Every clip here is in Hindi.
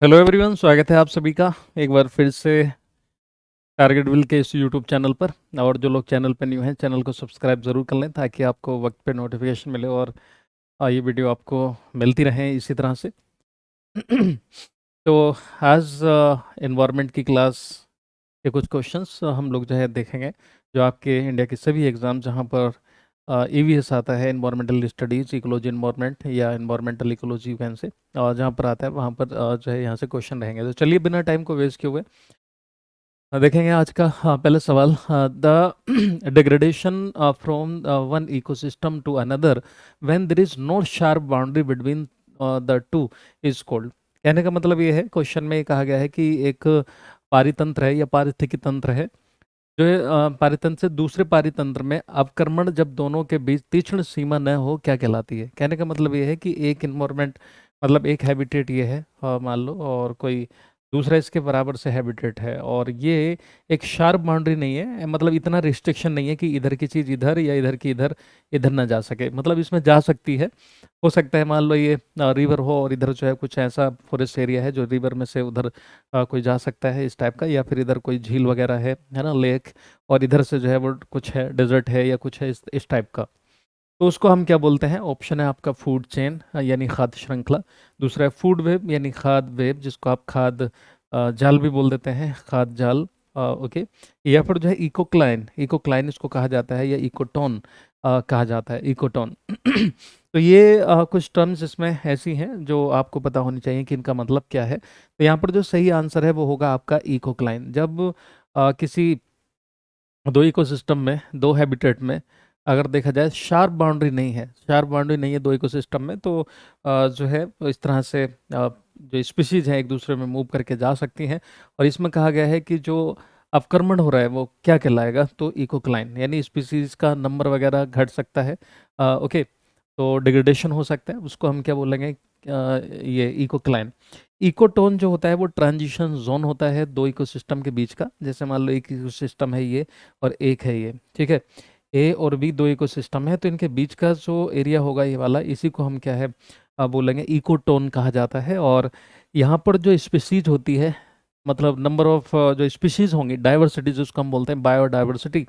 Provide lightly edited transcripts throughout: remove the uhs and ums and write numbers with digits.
हेलो एवरीवन, स्वागत है आप सभी का एक बार फिर से टारगेट विल के इस यूट्यूब चैनल पर। और जो लोग चैनल पर न्यू हैं, चैनल को सब्सक्राइब ज़रूर कर लें ताकि आपको वक्त पे नोटिफिकेशन मिले और ये वीडियो आपको मिलती रहें इसी तरह से। तो आज इन्वायरमेंट की क्लास के कुछ क्वेश्चंस हम लोग जो है देखेंगे, जो आपके इंडिया के सभी एग्ज़ाम जहाँ पर ईवीएस आता है, इन्वायरमेंटल स्टडीज़ इकोलॉजी इन्वायरमेंट या इन्वायरमेंटल इकोलॉजी वैन से, और जहाँ पर आता है वहाँ पर जो है यहाँ से क्वेश्चन रहेंगे। तो चलिए बिना टाइम को वेस्ट किए हुए देखेंगे आज का पहला सवाल। The degradation from one ecosystem to another when there is no sharp boundary between the two is called. कहने का मतलब ये है, क्वेश्चन में कहा गया है कि एक पारितंत्र है या पारिस्थितिकी तंत्र है, जो है पारितंत्र से दूसरे पारितंत्र में अवक्रमण जब दोनों के बीच तीक्ष्ण सीमा न हो, क्या कहलाती है। कहने का मतलब ये है कि एक इन्वायरमेंट, मतलब एक हैबिटेट ये है मान लो, और कोई दूसरा इसके बराबर से हैबिटेट है, और ये एक शार्प बाउंड्री नहीं है, मतलब इतना रिस्ट्रिक्शन नहीं है कि इधर की चीज़ इधर या इधर की इधर इधर ना जा सके। मतलब इसमें जा सकती है, हो सकता है मान लो ये रिवर हो और इधर जो है कुछ ऐसा फॉरेस्ट एरिया है जो रिवर में से उधर कोई जा सकता है इस टाइप का, या फिर इधर कोई झील वगैरह है ना, लेक, और इधर से जो है वो कुछ है डेजर्ट है या कुछ है इस टाइप का। तो उसको हम क्या बोलते हैं? ऑप्शन है आपका फूड चेन यानी खाद्य श्रृंखला। दूसरा है फूड वेब यानी खाद्य वेब, जिसको आप खाद्य जाल भी बोल देते हैं, खाद्य जाल। ओके। या फिर जो है इकोक्लाइन, इकोक्लाइन इसको कहा जाता है, या इकोटोन कहा जाता है, इकोटोन। तो ये कुछ टर्म्स इसमें ऐसी हैं जो आपको पता होनी चाहिए कि इनका मतलब क्या है। तो यहाँ पर जो सही आंसर है वो होगा आपका इकोक्लाइन। जब किसी दो इकोसिस्टम में, दो हैबिटेट में अगर देखा जाए शार्प बाउंड्री नहीं है, शार्प बाउंड्री नहीं है दो इकोसिस्टम में, तो जो है इस तरह से जो स्पीशीज हैं एक दूसरे में मूव करके जा सकती हैं। और इसमें कहा गया है कि जो अवक्रमण हो रहा है वो क्या कहलाएगा? तो इकोक्लाइन, यानी स्पीशीज का नंबर वगैरह घट सकता है। ओके। तो डिग्रेडेशन हो सकता है, उसको हम क्या बोलेंगे? ये इकोक्लाइन। इकोटोन जो होता है वो ट्रांजिशन जोन होता है दो इकोसिस्टम के बीच का। जैसे मान लो एक इकोसिस्टम है ये और एक है ये, ठीक है, ए और बी दो इकोसिस्टम है, तो इनके बीच का जो एरिया होगा ये वाला, इसी को हम क्या है बोलेंगे? इकोटोन कहा जाता है। और यहाँ पर जो स्पीसीज होती है, मतलब नंबर ऑफ जो स्पीशीज होंगी, डाइवर्सिटी जिसको हम बोलते हैं बायोडाइवर्सिटी,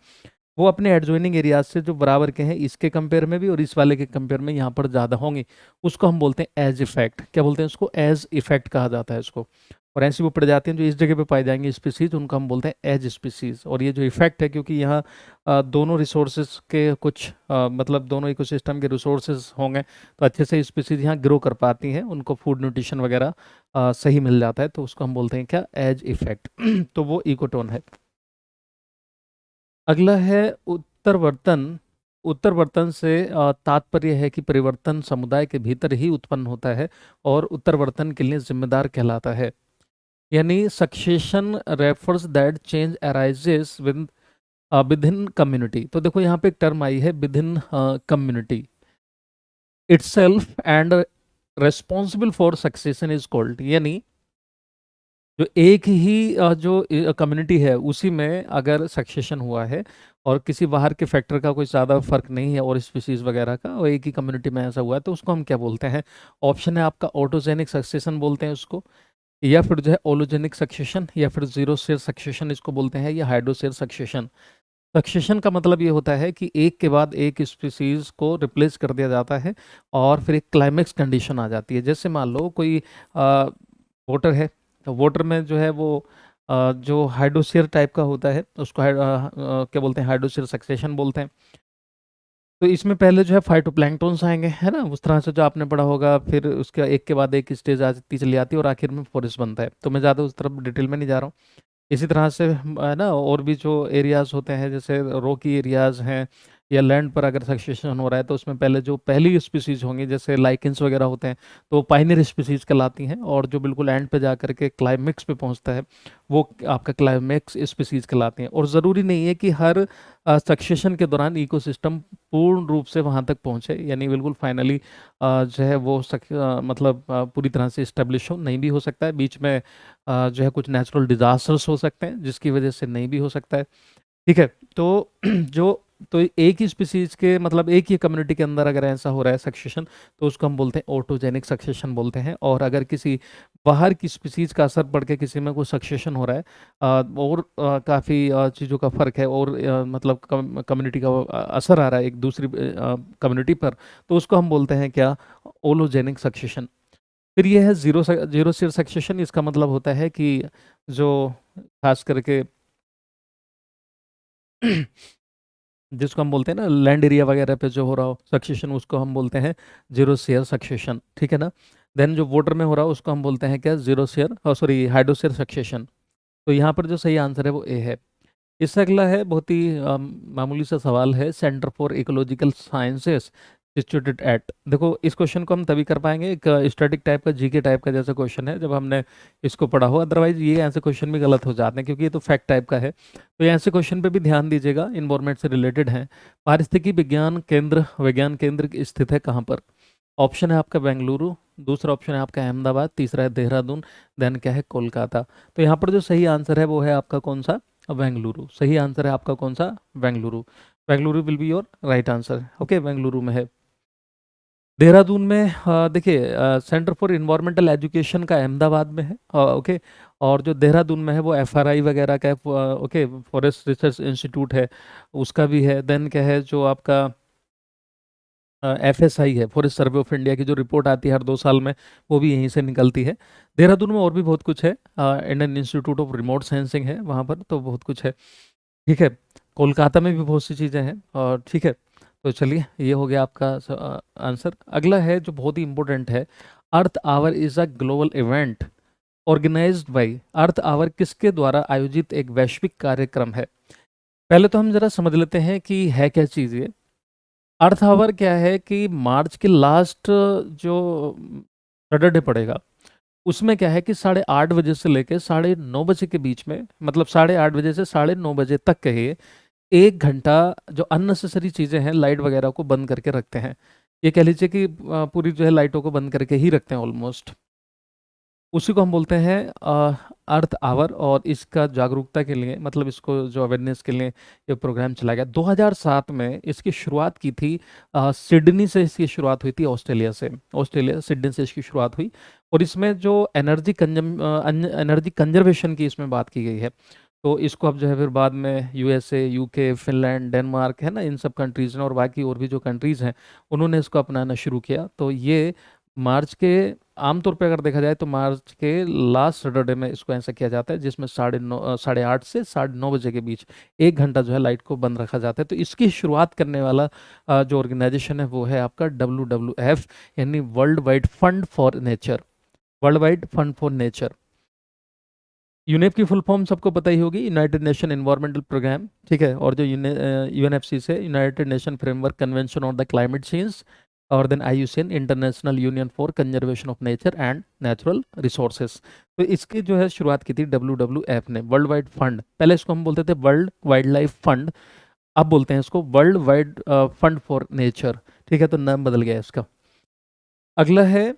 वो अपने एडजॉइनिंग एरियाज से जो बराबर के हैं इसके कंपेयर में भी और इस वाले के कंपेयर में यहाँ पर ज़्यादा होंगे, उसको हम बोलते हैं एज इफेक्ट। क्या बोलते हैं उसको? एज इफेक्ट कहा जाता है इसको। और ऐसी वो प्रजातियां जो इस जगह पे पाई जाएंगी स्पीसीज, उनको हम बोलते हैं एज स्पीसीज। और ये जो इफेक्ट है, क्योंकि यहाँ दोनों रिसोर्सेज के कुछ मतलब दोनों इकोसिस्टम के रिसोर्सेज होंगे, तो अच्छे से स्पीसीज यहाँ ग्रो कर पाती हैं, उनको फूड न्यूट्रिशन वगैरह सही मिल जाता है, तो उसको हम बोलते हैं क्या? Edge effect. तो वो इकोटोन है। अगला है उत्तरवर्तन। उत्तरवर्तन से तात्पर्य है कि परिवर्तन समुदाय के भीतर ही उत्पन्न होता है और उत्तरवर्तन के लिए जिम्मेदार कहलाता है। यानी succession refers that change arises with with in community. तो देखो यहाँ पे एक टर्म आई है, with in community itself and responsible for succession is called. यानी जो एक ही जो कम्युनिटी है उसी में अगर सक्सेशन हुआ है और किसी बाहर के फैक्टर का कोई ज़्यादा फर्क नहीं है और स्पीसीज वगैरह का, और एक ही कम्युनिटी में ऐसा हुआ है, तो उसको हम क्या बोलते हैं? ऑप्शन है आपका ऑटोजेनिक सक्सेशन बोलते हैं उसको, या फिर जो है ओलोजेनिक सक्सेशन, या फिर जीरो सेल सक्सेशन इसको बोलते हैं, या हाइड्रोसेल सक्सेशन। सक्सेशन का मतलब ये होता है कि एक के बाद एक स्पीसीज को रिप्लेस कर दिया जाता है और फिर एक क्लाइमेक्स कंडीशन आ जाती है। जैसे मान लो कोई वाटर है, तो वाटर में जो है वो जो हाइड्रोसेयर टाइप का होता है उसको क्या बोलते हैं? हाइड्रोसेयर सक्सेशन बोलते हैं। तो इसमें पहले जो है फाइटोप्लैंक्टन्स आएंगे, है ना, उस तरह से जो आपने पढ़ा होगा, फिर उसके एक के बाद एक स्टेज आती चली जाती है और आखिर में फॉरेस्ट बनता है। तो मैं ज़्यादा उस तरफ डिटेल में नहीं जा रहा हूँ। इसी तरह से है ना, और भी जो एरियाज होते हैं, जैसे रॉकी एरियाज हैं या लैंड पर अगर सक्सेशन हो रहा है, तो उसमें पहले जो पहली स्पीसीज होंगी, जैसे लाइकेंस वगैरह होते हैं, तो पाइनियर स्पीसीज कहलाती हैं, और जो बिल्कुल एंड पे जा करके क्लाइमेक्स पे पहुंचता है वो आपका क्लाइमेक्स स्पीसीज कहलाती हैं। और ज़रूरी नहीं है कि हर सक्सेशन के दौरान इकोसिस्टम पूर्ण रूप से वहां तक पहुंचे, यानी बिल्कुल फाइनली जो है वो मतलब पूरी तरह से इस्टेब्लिश हो, नहीं भी हो सकता है। बीच में जो है कुछ नेचुरल डिजास्टर्स हो सकते हैं जिसकी वजह से नहीं भी हो सकता है, ठीक है। तो जो तो एक ही स्पीसीज के मतलब एक ही कम्युनिटी के अंदर अगर ऐसा हो रहा है सक्सेशन, तो उसको हम बोलते हैं ऑटोजेनिक सक्सेशन बोलते हैं। और अगर किसी बाहर की स्पीसीज का असर पड़ के किसी में कोई सक्सेशन हो रहा है, और काफ़ी चीज़ों का फर्क है, और मतलब कम्युनिटी का असर आ रहा है एक दूसरी कम्युनिटी पर, तो उसको हम बोलते हैं क्या, ओलोजेनिक सक्सेशन। फिर ये है जीरो सेयर सक्सेशन। इसका मतलब होता है कि जो खास करके जिसको हम बोलते हैं ना लैंड एरिया वगैरह पे जो हो रहा हो सक्सेशन, उसको हम बोलते हैं जीरो शेयर सक्सेशन, ठीक है ना। देन जो वाटर में हो रहा हो उसको हम बोलते हैं क्या, जीरो शेयर, सॉरी हाइड्रोशेयर सक्सेशन। तो यहाँ पर जो सही आंसर है वो ए है। इससे अगला है बहुत ही मामूली सा सवाल है, centre for ecological sciences situated at. देखो इस क्वेश्चन को हम तभी कर पाएंगे, एक स्टैटिक टाइप का जीके टाइप का जैसा क्वेश्चन है, जब हमने इसको पढ़ा हो। अदरवाइज ये ऐसे क्वेश्चन भी गलत हो जाते हैं, क्योंकि ये तो फैक्ट टाइप का है। तो ये ऐसे क्वेश्चन पे भी ध्यान दीजिएगा, इन्वायरमेंट से रिलेटेड है। पारिस्थितिकी विज्ञान केंद्र स्थित है कहाँ पर? ऑप्शन है आपका बेंगलुरु, दूसरा ऑप्शन है आपका अहमदाबाद, तीसरा है देहरादून, देन क्या है, कोलकाता। तो यहाँ पर जो सही आंसर है वो है आपका कौन सा, बेंगलुरु। सही आंसर है आपका कौन सा, Bengaluru. Bengaluru will be your right answer. Okay, Bengaluru में है। देहरादून में देखिए सेंटर फॉर इन्वायरमेंटल एजुकेशन का अहमदाबाद में है, ओके। और जो देहरादून में है वो एफआरआई वगैरह का है, ओके, फॉरेस्ट रिसर्च इंस्टीट्यूट है, उसका भी है। देन क्या है जो आपका एफएसआई है, फॉरेस्ट सर्वे ऑफ इंडिया की जो रिपोर्ट आती है हर 2 साल में, वो भी यहीं से निकलती है। देहरादून में और भी बहुत कुछ है, Indian institute of remote sensing है वहाँ पर, तो बहुत कुछ है, ठीक है। कोलकाता में भी बहुत सी चीज़ें हैं, और ठीक है। तो चलिए ये हो गया आपका आंसर। अगला है जो बहुत ही इंपॉर्टेंट है, earth hour is a global event organized by. Earth hour किसके द्वारा आयोजित एक वैश्विक कार्यक्रम है? पहले तो हम जरा समझ लेते हैं कि है क्या चीज़ ये। अर्थ आवर क्या है कि मार्च के लास्ट जो सैटरडे पड़ेगा, उसमें क्या है कि 8:30 बजे से लेकर 9:30 बजे के बीच में, मतलब 8:30 बजे से 9:30 बजे तक कहिए, 1 घंटा जो अननेसेसरी चीज़ें हैं लाइट वगैरह को बंद करके रखते हैं। ये कह लीजिए कि पूरी जो है लाइटों को बंद करके ही रखते हैं ऑलमोस्ट। उसी को हम बोलते हैं अर्थ आवर। और इसका जागरूकता के लिए, मतलब इसको जो अवेयरनेस के लिए ये प्रोग्राम चलाया गया। 2007 में इसकी शुरुआत की थी, सिडनी से इसकी शुरुआत हुई थी, ऑस्ट्रेलिया सिडनी से इसकी शुरुआत हुई। और इसमें जो एनर्जी कंजर्वेशन की इसमें बात की गई है। तो इसको अब जो है फिर बाद में यूएसए, यूके, फिनलैंड, डेनमार्क है ना, इन सब कंट्रीज़ ने और बाकी और भी जो कंट्रीज़ हैं, उन्होंने इसको अपनाना शुरू किया। तो ये मार्च के, आमतौर पे अगर देखा जाए तो मार्च के लास्ट सैटरडे में इसको ऐसा किया जाता है, जिसमें 8:30 से 9:30 बजे के बीच 1 घंटा जो है लाइट को बंद रखा जाता है। तो इसकी शुरुआत करने वाला जो ऑर्गेनाइजेशन है वो है आपका WWF, यानी world wide fund for nature. World wide fund for nature. UNEP की फुल फॉर्म सबको पता ही होगी, यूनाइटेड नेशन एनवायरमेंटल प्रोग्राम, ठीक है। और जो यूएनएफसी से United Nation Framework Convention on the climate change, और then IUCN International Union for Conservation of Nature and Natural Resources. तो इसकी जो है शुरुआत की थी WWF ने, वर्ल्ड वाइड फंड। पहले इसको हम बोलते थे वर्ल्ड वाइल्ड लाइफ फंड, अब बोलते हैं इसको world wide fund for nature, ठीक है। तो नाम बदल गया है इसका। अगला है,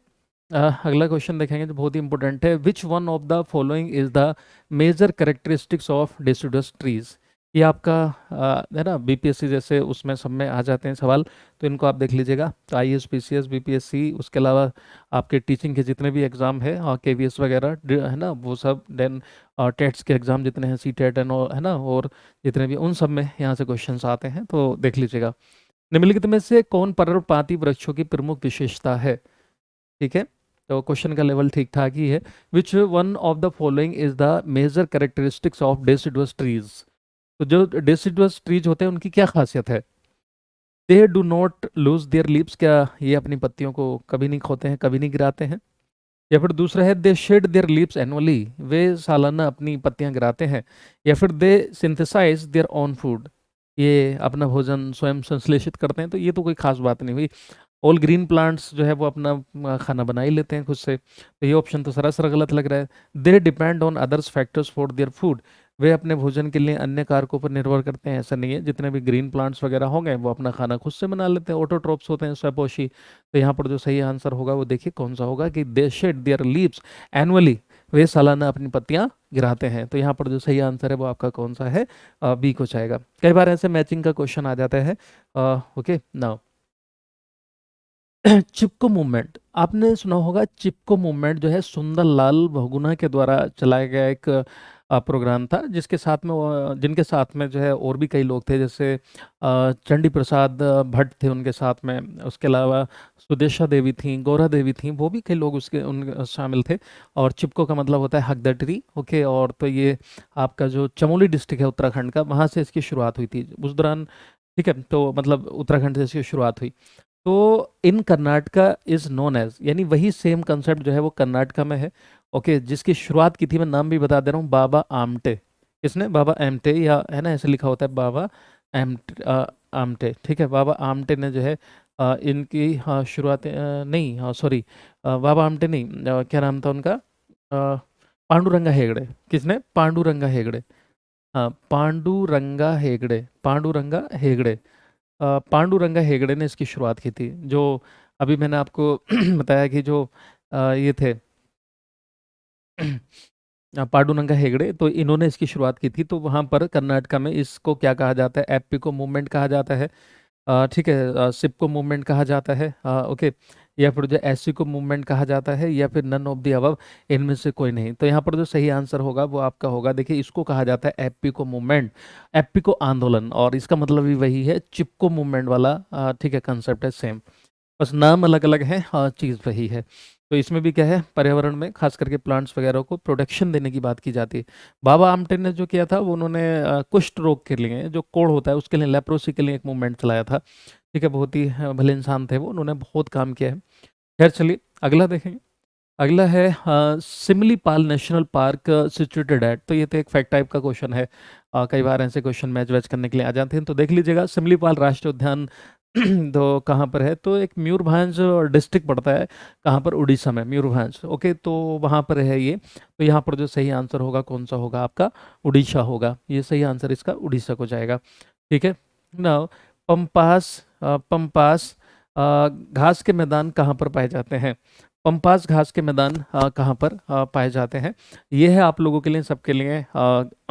अगला क्वेश्चन देखेंगे जो बहुत ही इंपॉर्टेंट है, which one of the following is the major characteristics of deciduous trees. ये आपका है ना, BPSC जैसे उसमें सब में आ जाते हैं सवाल, तो इनको आप देख लीजिएगा। तो IAS, PCS, BPSC, उसके अलावा आपके टीचिंग के जितने भी एग्जाम है, और KVS वगैरह है ना, वो सब, देन टेट्स के एग्जाम जितने हैं, CTET एंड है ना, और जितने भी, उन सब में यहाँ से क्वेश्चंस आते हैं, तो देख लीजिएगा। निम्नलिखित में से कौन पर्णपाती वृक्षों की प्रमुख विशेषता है? ठीक है, तो क्वेश्चन का लेवल ठीक ठाक ही है। Which one of the following is the major characteristics of deciduous trees. तो जो डेसिडुअस ट्रीज होते हैं उनकी क्या खासियत है? They do not lose their leaves, क्या ये अपनी पत्तियों को कभी नहीं खोते हैं, कभी नहीं गिराते हैं? या फिर दूसरा है, दे शेड देयर लीव्स एनुअली, वे सालाना अपनी पत्तियां गिराते हैं? या फिर दे सिंथेसाइज देयर ओन फूड, ये अपना भोजन स्वयं संश्लेषित करते हैं? तो ये तो कोई खास बात नहीं हुई। ऑल ग्रीन प्लांट्स जो है वो अपना खाना बना ही लेते हैं खुद से, तो ये ऑप्शन तो सरासर गलत लग रहा है। They depend on others factors for their food, वे अपने भोजन के लिए अन्य कारकों पर निर्भर करते हैं? ऐसा नहीं है, जितने भी ग्रीन प्लांट्स वगैरह होंगे वो अपना खाना खुद से बना लेते हैं, ऑटोट्रोप्स होते हैं, स्वपोषी। तो यहाँ पर जो सही आंसर होगा वो देखिए कौन सा होगा, कि दे शेड देयर लीव्स एनुअली, वे सालाना अपनी पत्तियां गिराते हैं। तो यहाँ पर जो सही आंसर है वो आपका कौन सा है, बी को जाएगा। कई बार ऐसे मैचिंग का क्वेश्चन आ जाता है। ओके नाउ चिपको मूवमेंट, आपने सुना होगा। चिपको मूवमेंट जो है सुंदरलाल बहुगुणा के द्वारा चलाया गया एक प्रोग्राम था, जिसके साथ में जिनके साथ में जो है और भी कई लोग थे, जैसे चंडी प्रसाद भट्ट थे उनके साथ में, उसके अलावा सुदेशा देवी थी, गौरा देवी थी, वो भी कई लोग उसके उन शामिल थे। और चिपको का मतलब होता है हक द ट्री। ओके, और तो ये आपका जो चमोली डिस्ट्रिक्ट है उत्तराखंड का, वहाँ से इसकी शुरुआत हुई थी उस दौरान। ठीक है, तो मतलब उत्तराखंड से इसकी शुरुआत हुई। तो इन कर्नाटका इज नोन एज, यानी वही सेम कंसेप्ट जो है वो कर्नाटका में है। ओके, जिसकी शुरुआत की थी, मैं नाम भी बता दे रहा हूँ, बाबा आमटे। इसने बाबा आमटे, या है ना ऐसे लिखा होता है बाबा आमटे, आमटे। ठीक है, बाबा आमटे ने जो है इनकी हाँ शुरुआत, नहीं हाँ सॉरी, बाबा आमटे नहीं, क्या नाम था उनका, पांडुरंगा हेगड़े। किसने? पांडुरंगा हेगड़े। हाँ, पांडुरंगा हेगड़े, पांडुरंगा हेगड़े। पांडुरंगा हेगड़े ने इसकी शुरुआत की थी। जो अभी मैंने आपको बताया कि जो ये थे पांडुरंगा हेगड़े, तो इन्होंने इसकी शुरुआत की थी। तो वहाँ पर कर्नाटका में इसको क्या कहा जाता है, एपिको मूवमेंट कहा जाता है। ठीक है, सिपको मूवमेंट कहा जाता है। ओके, या फिर जो एसिको मूवमेंट कहा जाता है, या फिर नन ऑफ द अबव, इनमें से कोई नहीं। तो यहाँ पर जो सही आंसर होगा वो आपका होगा, देखिए इसको कहा जाता है एपिको मूवमेंट, एपिको आंदोलन, और इसका मतलब भी वही है, चिपको मूवमेंट वाला। ठीक है, कंसेप्ट है सेम, बस नाम अलग अलग है, हाँ चीज़ वही है। तो इसमें भी क्या है, पर्यावरण में खास करके प्लांट्स वगैरह को प्रोटेक्शन देने की बात की जाती है। बाबा आमटे ने जो किया था वो उन्होंने कुष्ठ रोग के लिए, जो कोढ़ होता है उसके लिए, लेप्रोसी के लिए एक मूवमेंट चलाया था। ठीक है, बहुत ही भले इंसान थे वो, उन्होंने बहुत काम किया है। खैर चलिए अगला देखेंगे। अगला है Similipal national park situated at. तो ये तो एक फैक्ट टाइप का क्वेश्चन है। कई बार ऐसे क्वेश्चन मैच वैच करने के लिए आ जाते हैं, तो देख लीजिएगा सिमलीपाल राष्ट्रीय उद्यान तो कहाँ पर है, तो एक मयूरभंज डिस्ट्रिक्ट पड़ता है। कहाँ पर? उड़ीसा में, मयूरभंज। ओके, तो वहाँ पर है ये। तो यहाँ पर जो सही आंसर होगा कौन सा होगा आपका? उड़ीसा होगा, ये सही आंसर इसका उड़ीसा को जाएगा। ठीक है ना। पंपास, पंपास घास के मैदान कहाँ पर पाए जाते हैं? पंपास घास के मैदान कहाँ पर पाए जाते हैं? ये है आप लोगों के लिए, सबके लिए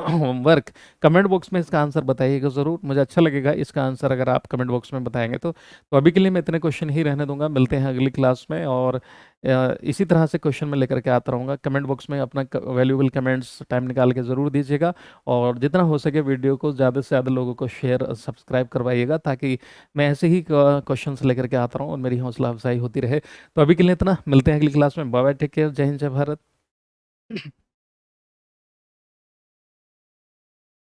होमवर्क। कमेंट बॉक्स में इसका आंसर बताइएगा ज़रूर, मुझे अच्छा लगेगा इसका आंसर अगर आप कमेंट बॉक्स में बताएंगे तो अभी के लिए मैं इतने क्वेश्चन ही रहने दूंगा, मिलते हैं अगली क्लास में। और इसी तरह से क्वेश्चन में लेकर के आता रहूँगा। कमेंट बॉक्स में अपना वैल्यूबल कमेंट्स टाइम निकाल के ज़रूर दीजिएगा, और जितना हो सके वीडियो को ज़्यादा से ज़्यादा लोगों को शेयर सब्सक्राइब करवाइएगा, ताकि मैं ऐसे ही क्वेश्चंस लेकर के आता रहूँ और मेरी हौसला अफजाई होती रहे। तो अभी के लिए इतना, मिलते हैं अगली क्लास में। बाय बाय, टेक केयर, जय हिंद, जय भारत।